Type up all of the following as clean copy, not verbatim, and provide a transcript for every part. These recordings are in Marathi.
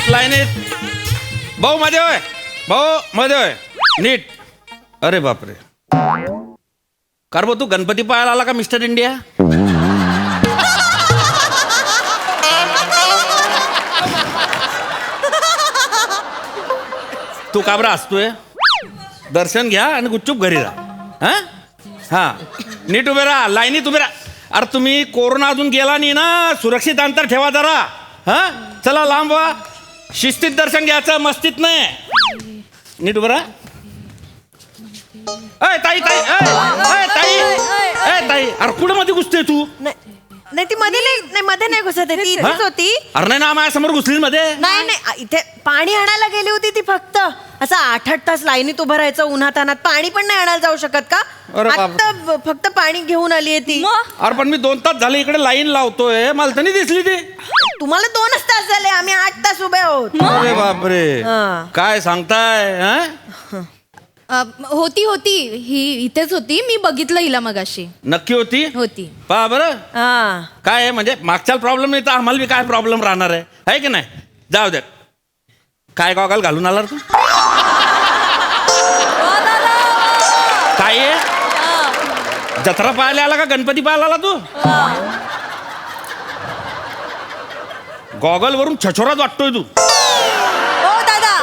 लाईनीत. भाऊ मध्ये होय, भाऊ मध्ये होय, नीट. अरे बापरे, कार भाऊ तू गणपती पाहायला आला का मिस्टर इंडिया? तू का बरं असतोय? दर्शन घ्या आणि गुपचूप घरी राहा. हा नीट उभे राहा, लाईनीत उभे राहा. अरे तुम्ही कोरोना अजून गेला नाही ना, सुरक्षित अंतर ठेवा जरा. हा चला लांब व्हा, शिस्तीत दर्शन घ्यायचं, मस्तीत नाही. नीट उभे राहा. अय ताई ताई, अय ताई, अय ताई, अरे कुठं मध्ये घुसते तू? नाही ती मध्ये नाही, मध्ये नाही घुसत आहे, ती इथेच होती. अरे नाही ना, माझ्यासमोर घुसली मध्ये. नाही इथे पाणी आणायला गेली होती ती. फक्त असं 8-8 तास लाईनीत उभं राहायचं उन्हात अनात. पाणी पण नाही आणायला जाऊ शकत का? अरे बाप. आता फक्त पाणी घेऊन आली आहे ती. अरे पण मी 2 तास झाले इकडे लाईन लावतोय, मला तर नाही दिसली ती. तुम्हाला 2च तास झाले, आम्ही 8 तास उभे आहोत. अरे बापरे, हा. काय सांगताय? होती ही इथेच होती, मी बघितलं हिला मगाशी. नक्की होती? पहा बरं हा. काय आहे, म्हणजे मागच्या प्रॉब्लेम नाही तर आम्हाला बी काय प्रॉब्लेम राहणार आहे की नाही? जाऊ दे. काय गॉगल घालून आला तू? काय आहे? जत्रा पाहायला आला का गणपती पाहायला आला तू? गॉगल वरून छछोरात वाटतोय तू. ओ दादा,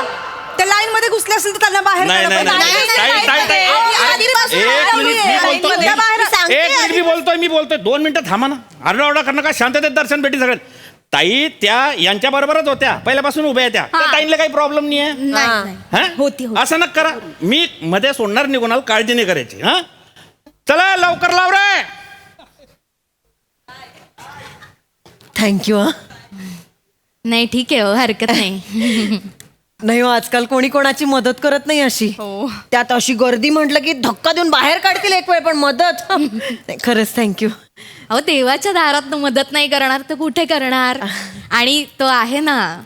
त्या लाईन मध्ये घुसले असेल तर त्यांना बाहेर नाही, काढा. नाही, नाही, नाही, ताई, नाही, ताई, नाही, ताई, नाही, आधीपासून एक मिनिट, मी लाईन बोलतो. मध्ये बाहेर सांगते. एक मिनिट मी बोलतोय 2 मिनिटं थांबा ना. आरडाओरडा करणं का, शांततेत दर्शन भेटी सगळ्यात. ताई त्या यांच्या बरोबरच होत्या, पहिल्यापासून उभ्या आहेत त्या. त्या ताईंना काही प्रॉब्लेम नाही आहे. होती. असं नका करा, मी मध्ये सोडणार नाही कोणाला, काळजी नाही करायची. हा चला लवकर लाव रे. थँक्यू. नाही ठीक आहे, हरकत नाही. नाही हो, आजकाल कोणी कोणाची मदत करत नाही अशी. त्यात अशी गर्दी म्हटलं की धक्का देऊन बाहेर काढतील एक वेळ, पण मदत नाही. खरंच थँक्यू. अहो देवाच्या दारात मदत नाही करणार तर कुठे करणार? आणि तो आहे ना,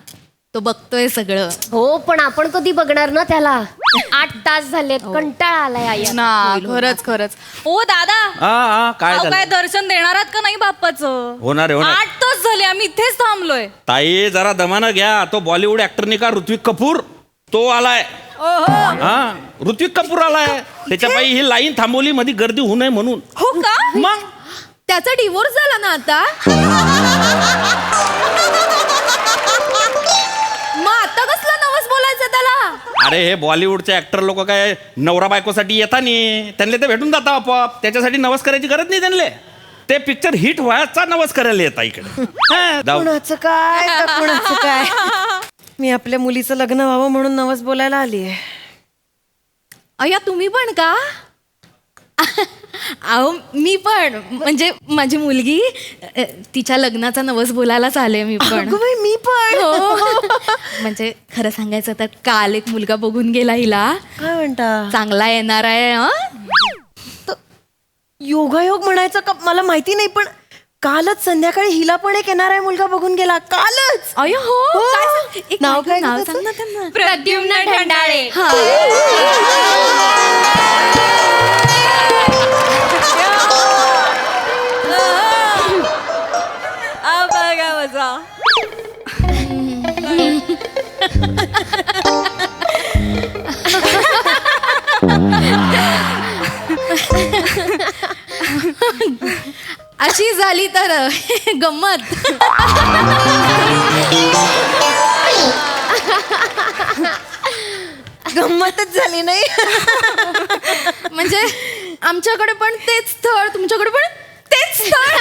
तो बघतोय सगळं. हो, पण आपण कधी बघणार ना त्याला? 8 तास झालेत, कंटाळा आलाय आई. ना खरंच. ओ दादा, हा काय अहो, काय झालं? दर्शन देणार आहात का नाही बाप्पाचं? होणार आहे. 8 तास झाले आम्ही इथेच थांबलोय. ताई जरा दमानं घ्या. तो बॉलिवूड ऍक्टर नाही का, ऋत्विक कपूर, तो आलाय. हा ऋत्विक कपूर आलाय, त्याच्या ही लाईन थांबवली मध्ये गर्दी होऊ नये म्हणून. हो का? मग त्याचा डिवोर्स झाला ना आता. मग आता कसला नवस बोलायचं त्याला? अरे हे बॉलिवूडचे ऍक्टर लोक काय नवरा बायकोसाठी येता नाही, त्यांना ते भेटून जाता आपोआप. त्याच्यासाठी नवस करायची गरज नाही त्यांना. ते पिक्चर हिट व्हायचा नवस करायला येता इकडे. कुणाचं काय तर कुणाचं काय. मी आपल्या मुलीचं लग्न व्हावं म्हणून नवस बोलायला आली आहे. अय्या तुम्ही पण का? अहो मी पण, म्हणजे माझी मुलगी, तिच्या लग्नाचा नवस बोलायलाच आले मी पण. अगं बाई, मी पण. हो. म्हणजे खरं सांगायचं तर काल एक मुलगा बघून गेला हिला. काय म्हणता? चांगला येणार आहे. योगायोग म्हणायचं का मला माहिती नाही, पण कालच संध्याकाळी हिला पण एक येणार आहे मुलगा बघून गेला. कालच. अय्या हो. हो. काय सांग- एक नाव काय नाव त्याचं? सांग ना त्यांना. प्रद्युम्न ढंडाळे. बघा मजा. अशी झाली तर गंमत. गंमतच झाली नाही. म्हणजे आमच्याकडे पण तेच स्थळ, तुमच्याकडे पण तेच स्थळ.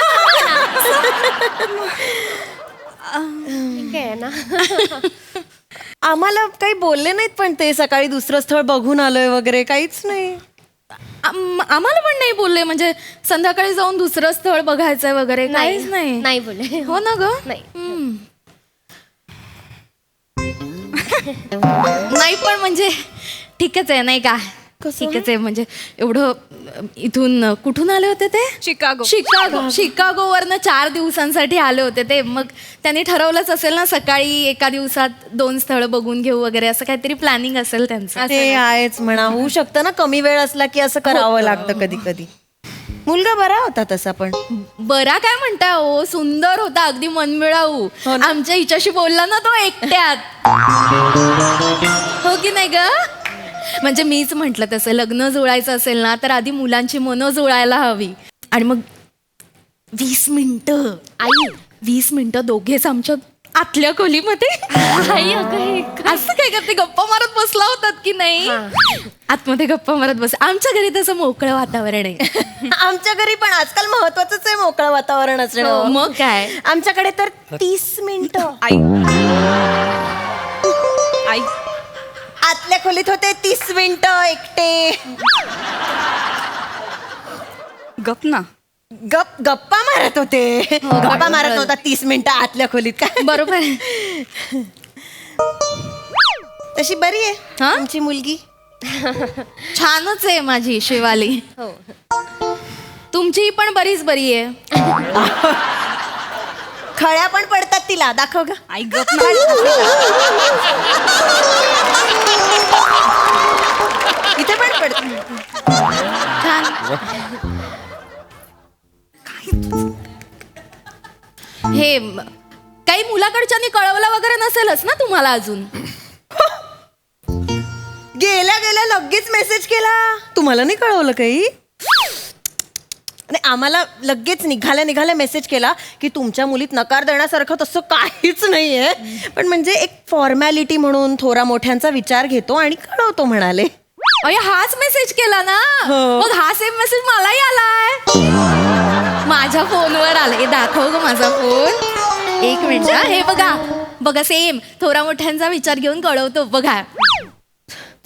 ठीक आहे ना. आम्हाला काही बोलले नाहीत, पण ते सकाळी दुसरं स्थळ बघून आलोय वगैरे काहीच नाही. आम्हाला पण नाही बोलले, म्हणजे संध्याकाळी जाऊन दुसरं स्थळ बघायचंय वगैरे काहीच नाही. नाही बोले. हो ना ग. नाही. नाही पण म्हणजे ठीकच आहे नाही का? ठीकच आहे, म्हणजे एवढं इथून कुठून आले होते ते? शिकागोवरनं 4 दिवसांसाठी आले होते ते. मग त्यांनी ठरवलंच असेल ना, सकाळी एका दिवसात 2 स्थळं बघून घेऊ वगैरे, असं काहीतरी प्लॅनिंग असेल त्यांचं. ते आहेच म्हणा. होऊ शकतं ना, कमी वेळ असला की असं करावं लागतं कधी कधी. मुलगा बरा होता तसा, पण बरा काय म्हणताय हो, सुंदर होता, अगदी मनमिळाऊ. आमच्या हिच्याशी बोलला ना तो एकट्यात. हो की नाही ग? म्हणजे मीच म्हंटल तसं लग्न जुळायचं असेल ना तर आधी मुलांची मनं जुळायला हवी. आणि मग 20 मिनिटं आई 20 मिनिटं दोघेच आमच्या आतल्या खोलीमध्ये असं काय करते, गप्पा मारत बसला होतात की नाही? आतमध्ये गप्पा मारत बस. आमच्या घरी तसं मोकळं वातावरण आहे. आमच्या घरी पण आजकाल महत्वाचंच आहे मोकळं वातावरण असणं. मग काय, आमच्याकडे तर 30 मिनिटं. आई आतल्या खोलीत होते 30 मिनिटं एकटे. गप ना. गप्पा मारत होते. गप्पा मारत होता 30 मिनिटं आतल्या खोलीत. काय बरोबर. तशी बरी आहे हा? आमची मुलगी. छानच आहे माझी शिवाली. तुमची पण बरीच बरी आहे. खळ्या पण पडतात तिला. दाखव ग. आई गप ना. इथे पण पडत. छान. हे काही मुलाकडच्यानी कळवलं वगैरे नसेलच ना तुम्हाला अजून? गेल्या गेल्या लगेच मेसेज केला. तुम्हाला नाही कळवलं काही? आणि आम्हाला लगेच निघाल्या मेसेज केला की तुमच्या मुलीत नकार देण्यासारखं तसं काहीच नाहीये, पण म्हणजे एक फॉर्मॅलिटी म्हणून थोरा मोठ्यांचा विचार घेतो आणि कळवतो म्हणाले. अरे हाच मेसेज केला ना? मग हा सेम मेसेज मलाही आलाय. माझ्या फोनवर आलाय. दाखव ग माझा फोन. एक मिनिट. हे बघा बघा, सेम थोरा मोठ्यांचा विचार घेऊन कळवतो. बघा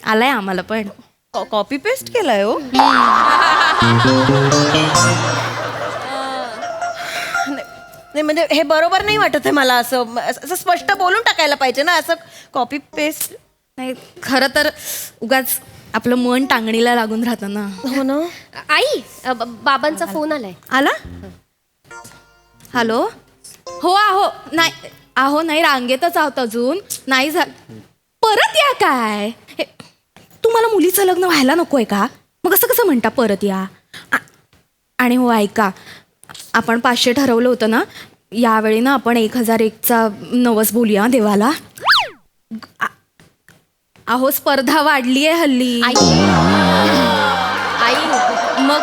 आलाय आम्हाला पण. कॉपी पेस्ट केलाय हो. नाही म्हणजे हे बरोबर नाही वाटत आहे मला. असं स्पष्ट बोलून टाकायला पाहिजे ना. असं कॉपी पेस्ट नाही, खरं तर उगाच आपलं मन टांगणीला लागून राहतं ना. हो ना. आई बाबांचा फोन आलाय. आला? हॅलो. हो आहो. नाही आहो नाही, रांगेतच आहोत अजून. नाही परत या काय? तुम्हाला मुलीचं लग्न व्हायला नकोय का? मग असं कसं म्हणता परत या? आणि हो ऐका, आपण 500 ठरवलं होतं ना, यावेळी ना आपण 1001चा नवस बोलूया देवाला. अहो स्पर्धा वाढली आहे हल्ली. आई मग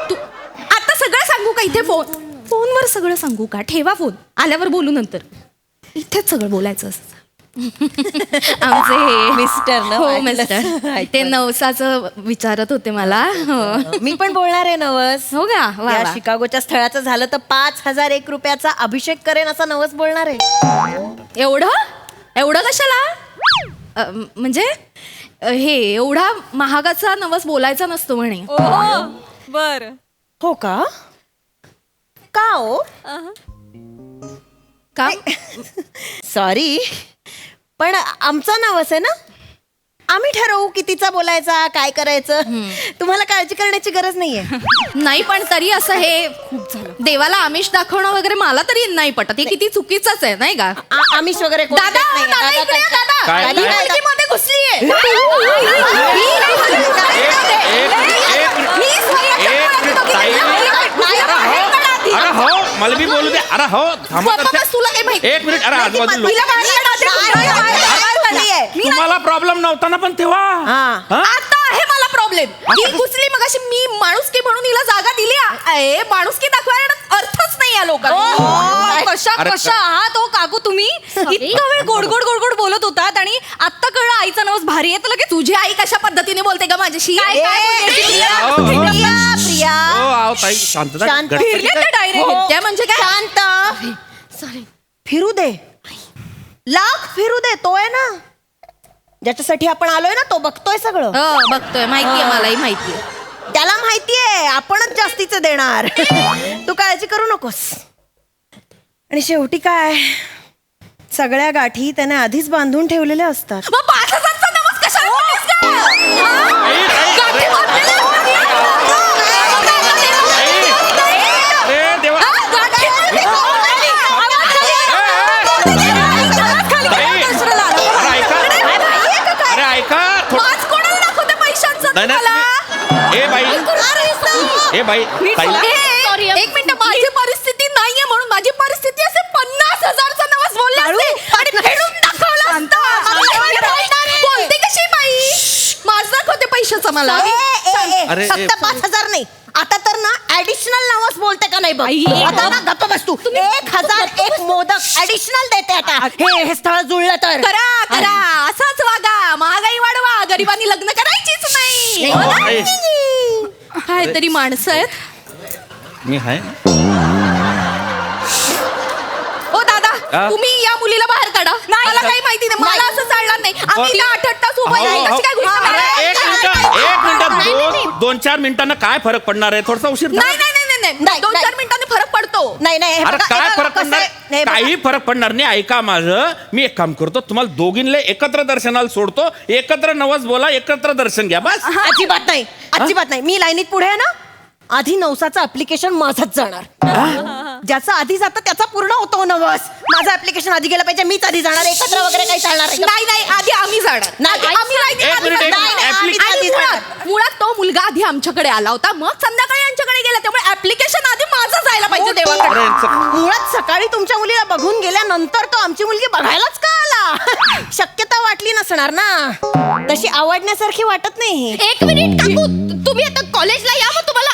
तू आता सगळं सांगू का इथे? फोनवर सगळं सांगू का? ठेवा फोन, आल्यावर बोलू नंतर. इथेच सगळं बोलायचं असतं. आमचे हे मिस्टर ना. हो मिस्टर. ते नवसाचं विचारत होते मला. हो. मी पण बोलणार आहे नवस. हो का? वा या वा. शिकागोच्या स्थळाचं झालं तर 5001 रुपयाचा अभिषेक करेन असा नवस बोलणार आहे. एवढं कशाला? म्हणजे हे एवढा महागाचा नवस बोलायचा नसतो म्हणे. बर. हो का? का हो? का? सॉरी, पण आमचा नवस आहे ना. आम्ही ठरवू कितीचा बोलायचा, काय करायचं. तुम्हाला काळजी करण्याची गरज नाहीये. नाही पण तरी असं हे देवाला आमिष दाखवणं वगैरे मला तरी नाही पटत. हे किती चुकीचंच आहे नाही का? आमिष वगैरे कोण दादा देत नाही. दादा इकडे या, दादा. काय? ही मुलगीमध्ये घुसलीये. मी अरे हो, मला बी बोलू दे. अरे हो, थांबा तर. तुला काही माहिती? एक मिनिट. अरे आजूबाजूला तुम्हाला प्रॉब्लेम नव्हता ना पण तेव्हा? हा? आता आहे मला प्रॉब्लेम. ही घुसली मग अशी मी माणुसकी म्हणून हिला जागा दिली. माणुसकी दाखवायला अर्थच नाही या लोकांना. कशा अरे कशा आहात हो काकू तुम्ही? इतका वेळ गोड गोड गोड गोड बोलत होतात आणि आत्ता कळलं आईचा नवस भारी आहे. तर लगेच तुझी आई कशा पद्धतीने बोलते का माझ्याशी? प्रिया हो, आहो ताई, शांतता. शांत. गडबड. फिरले तर डायरेक्ट. हो. त्या म्हणजे काय? शांत. सॉरी. फिरू दे. लाख फिरू दे. तो आहे ना ज्याच्यासाठी आपण आलोय ना, तो बघतोय सगळं. हो बघतोय, माहितीये, मलाही माहितीये. त्याला माहितीये आपणच जास्तीचं देणार. तू काळजी करू नकोस. आणि शेवटी काय, सगळ्या गाठी त्याने आधीच बांधून ठेवलेल्या असतात. मग 5000चा नवस कशाला बोललीस का? गाठी बांधलेल्या अरे देवा. अरे ऐका थोडं. पाच कोणाला दाखवते पैशांचं नाही, नाही, तुम्हाला? ए बाई, ए बाई, ताई. एक मिनिट, माझी परिस्थिती मला अरे, फक्त 5,000 नाही, आता तर ना ऍडिशनल नवस बोलते का नाही बघ. आई, आता ना गप्प बस तू. 1,001 मोदक ऍडिशनल देते आता. हे स्थळ जुळलं तर. करा करा असाच वागा, महागाई वाढवा, गरिबांनी लग्न करायचीच नाही. हो ना? आई, काय तरी माणसं आहेत. मी आहे. ओ दादा, हा? तुम्ही या मुलीला बाहेर काढा. मला काही माहिती नाही, मला असं चालणार नाही. आम्ही इथं 8 तास उभं हो, आहे. हो. कशी काय गोष्ट अरे, करणार? एक मिनिट 2-4 मिनिटांना काय फरक पडणार आहे? थोडासा उशीर झाला. नाही नाही नाही नाही नाही, 2-4 नाही. मिनिटांनी फरक पडतो. नाही नाही हे अरे बघा, काय हे बघा, फरक कसं पडणार आहे, हे बघा. काही फरक पडणार नाही. ऐका माझं, मी एक काम करतो, तुम्हाला दोघींना एकत्र दर्शनाला सोडतो, एकत्र नवस बोला, एकत्र दर्शन घ्या बस. अजिबात नाही, अजिबात नाही. मी लाईनीत पुढे आहे ना, आधी नवसाचं ऍप्लिकेशन माझंच जाणार. ज्याचा आधी जातं त्याचा पूर्ण होतो नवस. माझं ऍप्लिकेशन आधी गेलं पाहिजे, मीच आधी जाणार. एकत्र वगैरे काही चालणार नाही. नाही नाही आधी आम्ही जाणार. नाही, आम्ही लाईनीत एक आधी मिनिट, एक जाणार. मिनिट. नाही, नाही, ऍप्लिकेशन आणि मुळात तो मुलगा आधी आमच्याकडे आला होता, मग संध्याकाळी यांच्याकडे गेला, त्यामुळे ऍप्लिकेशन आधी माझं जायला पाहिजे देवाकडे. अरे, यांचं- मुळात सकाळी तुमच्या मुलीला बघून गेल्यानंतर तो आमची मुलगी बघायलाच का आला? शक्यता वाटली नसणार ना, तशी आवडण्यासारखी वाटत नाही. एक मिनिट काकू, तुम्ही आता कॉलेजला या, मग तुम्हाला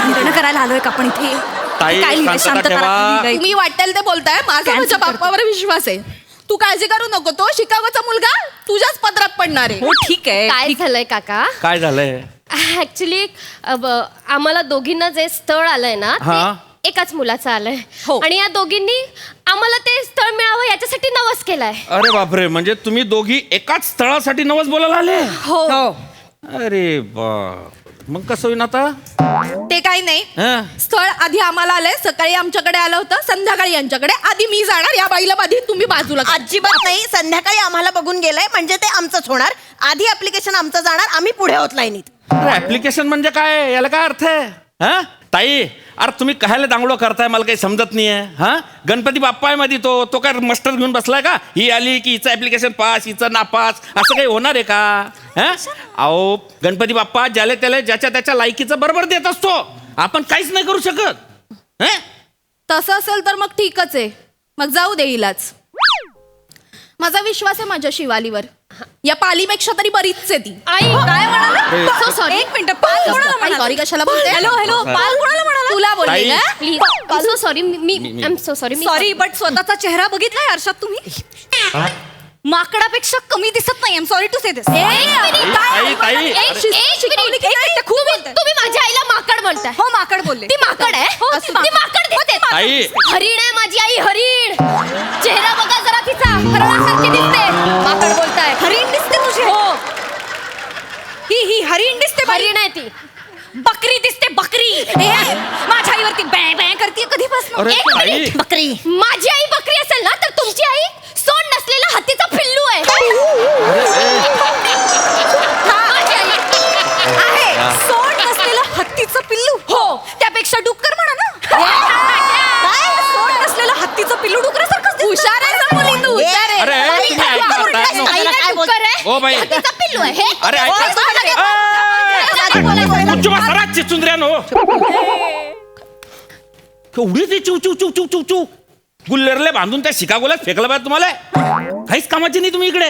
लग्न करायला आलोय का आपण इथे? ताई, काय लिहिलंय? शांतता शांतता ठेवा. राखली तुम्ही वाटेल ते बोलताय, माझा Cancel माझ्या करतो. बाप्पावर विश्वास आहे. तू काळजी करू नको, तो शिकागोचा मुलगा तुझ्याच पदरात पडणार आहे. हो ठीक आहे. काय झालंय काका? काय झालंय? ऍक्च्युली आम्हाला दोघींना जे स्थळ आलंय ना, हा. ते एकाच मुलाचं आलंय. हो. आणि या दोघींनी आम्हाला ते स्थळ मिळावं याच्यासाठी नवस केलाय. अरे बापरे, म्हणजे तुम्ही दोघी एकाच स्थळासाठी नवस बोलायला आले? हो अरे बा, मग कसं होईन आता? ते काही नाही. हं? स्थळ आधी आम्हाला आलंय, सकाळी आमच्याकडे आलं होतं, संध्याकाळी यांच्याकडे. आधी मी जाणार, या बाईला आधी तुम्ही बाजूला करा. अजिबात नाही. संध्याकाळी आम्हाला बघून गेलंय म्हणजे ते आमचंच होणार. आधी ऍप्लिकेशन आमचं जाणार, आम्ही पुढे होत लाईनीत. ऍप्लिकेशन म्हणजे काय? याला काय अर्थ आहे? हा ताई, अरे तुम्ही कायला दांगडो करताय, मला काही समजत नाहीये. हा, गणपती बाप्पा आहे मध्ये, तो काय मस्टर घेऊन बसलाय का? ही आली की हिचं ऍप्लिकेशन पास, हिचं नापास, असं काही होणार आहे का? हा, अहो गणपती बाप्पा ज्याला त्याला ज्याच्या त्याच्या लायकीचं बरोबर देत असतो. आपण काहीच नाही करू शकत. हं? तसं असेल तर मग ठीकच आहे, मग जाऊ दे हिलाच. माझा विश्वास आहे माझ्या शिवालीवर. या पालीपेक्षा तरी बरीच आहे ती. आई काय म्हणाला? So sorry. एक मिनिट, पाल कोणाला म्हणाला? सॉरी कशाला बोलते? हॅलो हॅलो पाल कोणाला म्हणाला? तुला बोलले ताई. का? Please so sorry. Me I am so sorry. Sorry but स्वतःचा चेहरा बघितलाय आरशात तुम्ही? माकडापेक्षा कमी दिसत नाही. सॉरी टू से दिस. ताई, तुम्ही माझ्या आईला माकड बोलताय. हो माकड बोलले. ती माकड आहे. हो, ती माकड दिसते. ताई. हरिण आहे माझी आई, हरिण. चेहरा बघा जरा तिचा, हरणासारखी दिसते. माकड बोलताय. हरिण दिसते तुझे? हो, ही हरिण दिसते. हरिण आहे ती. बकरी दिसते, बकरी. माझ्या आईवरती बॅ बॅ करते कधीपासून. अरे एक ताई, मिनिट. बकरी. माझी आई बकरी असेल ना, तर तुमची आई सोंड नसलेला हत्तीचा पिल्लू आहे. माझी आई. आहे सोड नसलेलं हत्तीचं पिल्लू. हो. त्यापेक्षा डुक्कर म्हणा ना. काय सोड नसलेलं हत्तीचं पिल्लू डुकरासारखंच दिसतं. हुशार आहे ना मुली तू, हुशार आहे. अरे ताई, तुम्ही ताई, ऐका, ताई, ताई, नो. ताई, काय बोल- डुक्कर आहे. O by. हत्तीचा पिल्लू आहे. हे अरे ऐका. चिचुंद्र्यानो, केवढी ती चिव चिव चिव चिव चिव चिव गुल्लरले बांधून त्या शिकागोल्यात फेकलं पाहिजे तुम्हाला. काहीच कामाची नाही तुम्ही इकडे.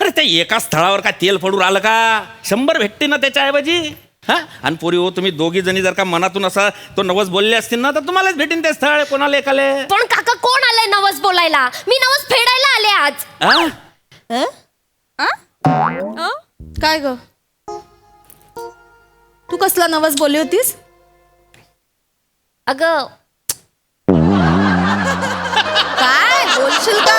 अरे त्या एका स्थळावर काय तेल पडून आलं का? 100 भेटते ना त्याच्याऐवजी. हा, आणि पोरी हो, तुम्ही दोघी जणी जर का मनातून असा तो नवस बोलले असतील ना, तर तुम्हालाच भेटेन ते स्थळ. कोणाला एकाले? पण काका कोण आलंय नवस बोलायला? मी नवस फेडायला आले आज. हा? काय ग, तू कसला नवस बोलली होतीस? अगं काय बोलशील का?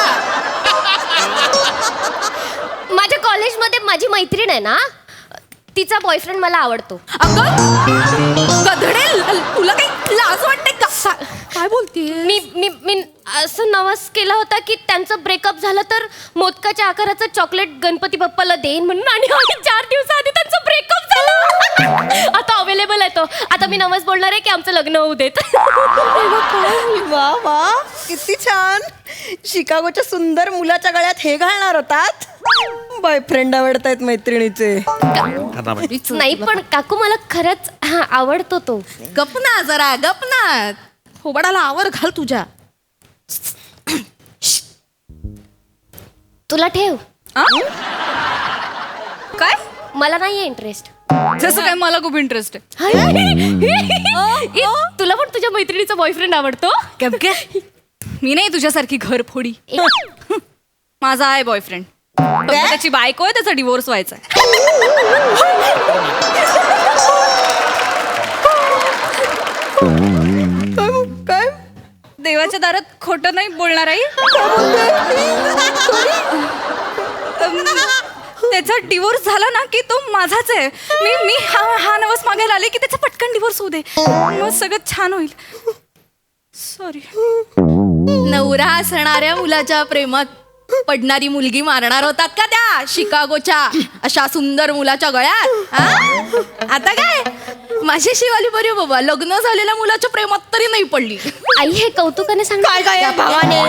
माझ्या कॉलेजमध्ये माझी मैत्रीण आहे ना, तिचा बॉयफ्रेंड मला आवडतो. अगं गधडे, तुला काही लाज वाटते का? काय बोलतीये? मी मी मी असं नवस केला होता की त्यांचं ब्रेकअप झालं तर मोदकाच्या आकाराचं चॉकलेट गणपती बाप्पाला देईन म्हणून. आणि 4 दिवसाआधी त्यांचं ब्रेकअप झालं. आता अवेलेबल आहे तो. आता मी नवस बोलणार आहे की आमचं लग्न होऊ देत. वा वा, किती छान. शिकागोच्या सुंदर मुलाच्या गळ्यात हे घालणार होतात. बॉयफ्रेंड आवडतायत मैत्रिणीचे. नाही पण काकू मला खरंच आवडतो तो. गप ना जरा, गप ना. थोबाडाला आवर घाल तुझ्या. तुला ठेव. काय मला नाहीये इंटरेस्ट. जसं काय मला खूप इंटरेस्ट आहे. तुला पण तुझ्या मैत्रिणीचा बॉयफ्रेंड आवडतो? मी नाही तुझ्यासारखी घरफोडी. माझा आहे बॉयफ्रेंड. त्याची बायको आहे, त्याचा डिवोर्स व्हायचा आहे. काय देवाच्या दारात खोटं नाही बोलणार आई. त्याचा डिवोर्स झाला ना की तो माझाच आहे. मी हा नवस मागायला आले की त्याचा पटकन डिवोर्स होऊ दे, मग सगळं छान होईल. सॉरी. नवरा असणाऱ्या मुलाच्या प्रेमात पडणारी मुलगी मारणार होतात का त्या शिकागोच्या अशा सुंदर मुलाच्या गळ्यात? हा? आता काय माझी शिवाली बरी बाबा, लग्न झालेल्या मुलाच्या प्रेमात तरी नाही पडली. आई हे कौतुकाने सांग. काय काय या भावाने,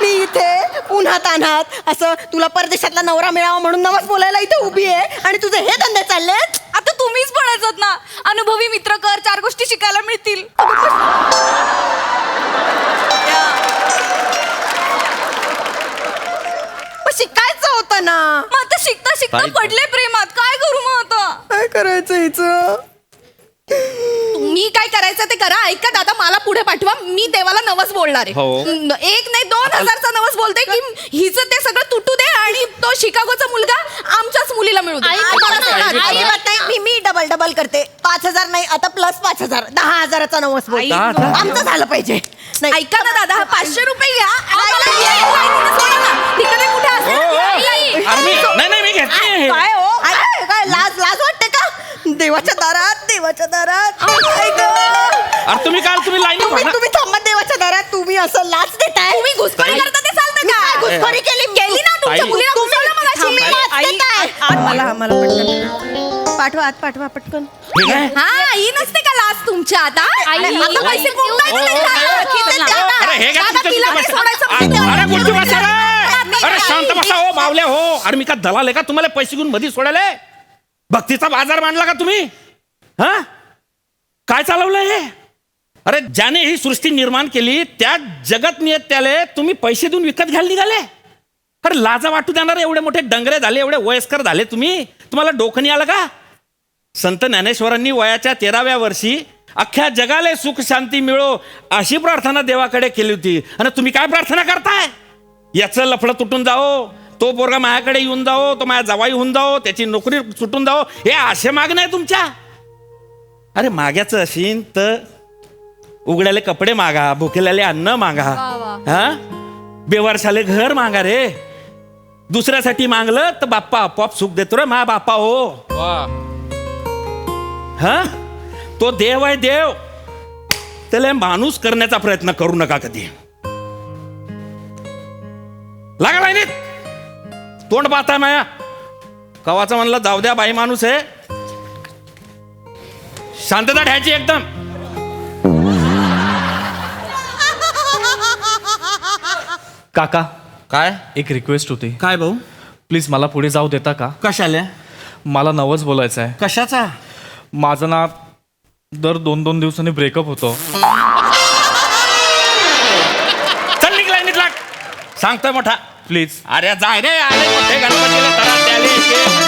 मी इथे उन्हात अनात असं तुला परदेशातला नवरा मिळावा म्हणून नवस बोलायला इथे उभी आहे आणि तुझे हे धंदे चाललेत. आता तुम्हीच म्हणायचं ना, अनुभवी मित्र कर, 4 गोष्टी शिकायला मिळतील. पण शिकायचं होतं ना. मग आता शिकता शिकता ताई- पडले प्रेमात, काय करू मग आता? काय करायचं हिचं? तुम्ही काय करायचं ते करा. ऐका दादा, मला पुढे पाठवा, मी देवाला नवस बोलणार आहे. हो. 1 नाही 2,000चा नवस बोलते की हिचं ते सगळं तुटू दे आणि तो शिकागोचा मुलगा आमच्याच मुलीला मिळू दे. आई, आम्हाला आई, सोडा. आई, अजिबात नाही. मी डबल करते. 5,000 नाही, आता प्लस 5,000, 10,000चा नवस बोल. 10,000? आमचं झालं पाहिजे. नाही ऐका ना दादा, 500 रुपये घ्या. आम्हाला लाईनीनं सोडा ना. तिकडे कुठे हो, असेल हो. आई. अरे नाही मी घेतली. काय हो काय लाज वाटते का? देवाच्या दारात काय गं? अरे तुम्ही लाईन तुम्ही थांबा देवाच्या दारात. तुम्ही असं लाच देताय. तुम्ही घुसखोरी ताई- करता ते चालतं मी काय का? घुसखोरी केली ना तुमच्या ताई- मुलीला घुसवलं मगाशी. थांबा, मी लाच आई- देताय. मला पटकन पाठवा पटकन. हे काय? हा, ही नसते का लाच तुमच्या आता? आई, आता पैसे कोण नाही हो, देत हो, दादा. हो. खिचत द्या. अरे हे काय दादा, तुमच्या तिला तुमच्या नाही सोडायचं बसा. म्हणजे अरे गुड्डू द्या. बसा रे. अरे शांत बसा हो मावल्या हो. अरे मी का दलाल आहे का तुम्हाला पैसे घेऊन मध्ये सोडायला? भक्तीचा बाजार मांडला का तुम्ही? हा काय चालवलंय हे? अरे ज्याने ही सृष्टी निर्माण केली त्या जगत नियत्याले तुम्ही पैसे देऊन विकत घ्यायला निघाले. अरे लाजा वाटू देणार एवढे मोठे डंगरे झाले, एवढे वयस्कर झाले तुम्ही, तुम्हाला डोकं नाही आलं का? संत ज्ञानेश्वरांनी वयाच्या 13व्या वर्षी अख्ख्या जगाला सुख शांती मिळो अशी प्रार्थना देवाकडे केली होती. आणि तुम्ही काय प्रार्थना करताय? याचं लफडं तुटून जाओ, तो पोरगा माझ्याकडे येऊन जाओ, तो माझ्या जावाई होऊन जाओ, त्याची नोकरी सुटून जाओ, हे असे मागणं आहे तुमच्या. अरे माग्याचं असेल तर उघड्याले कपडे मागा, भुकेल्याले अन्न मागा, हा बेवारशाले घर मागा रे. दुसऱ्यासाठी मागलं तर बाप्पा आपोआप सुख देतो रे मा बाप्पा हो. हा तो देव आहे देव, त्याला माणूस करण्याचा प्रयत्न करू नका कधी. लागा लाईनीत, तोंड पाहताय माया. कवाचं म्हणलं जाऊ द्या, बाई माणूस आहे, शांतता ठेवायची एकदम. काका, काय एक रिक्वेस्ट होती. काय भाऊ? प्लीज मला पुढे जाऊ देता का? कशाले? मला नवस बोलायचं आहे. कशाचा? माझं ना दर 2-2 दिवसांनी ब्रेकअप होतो. चल निघ लाईनीत लाग. सांगतोय मोठा. प्लीज. अरे जाय रे, आले मोठे गणपतीला तराटे आले.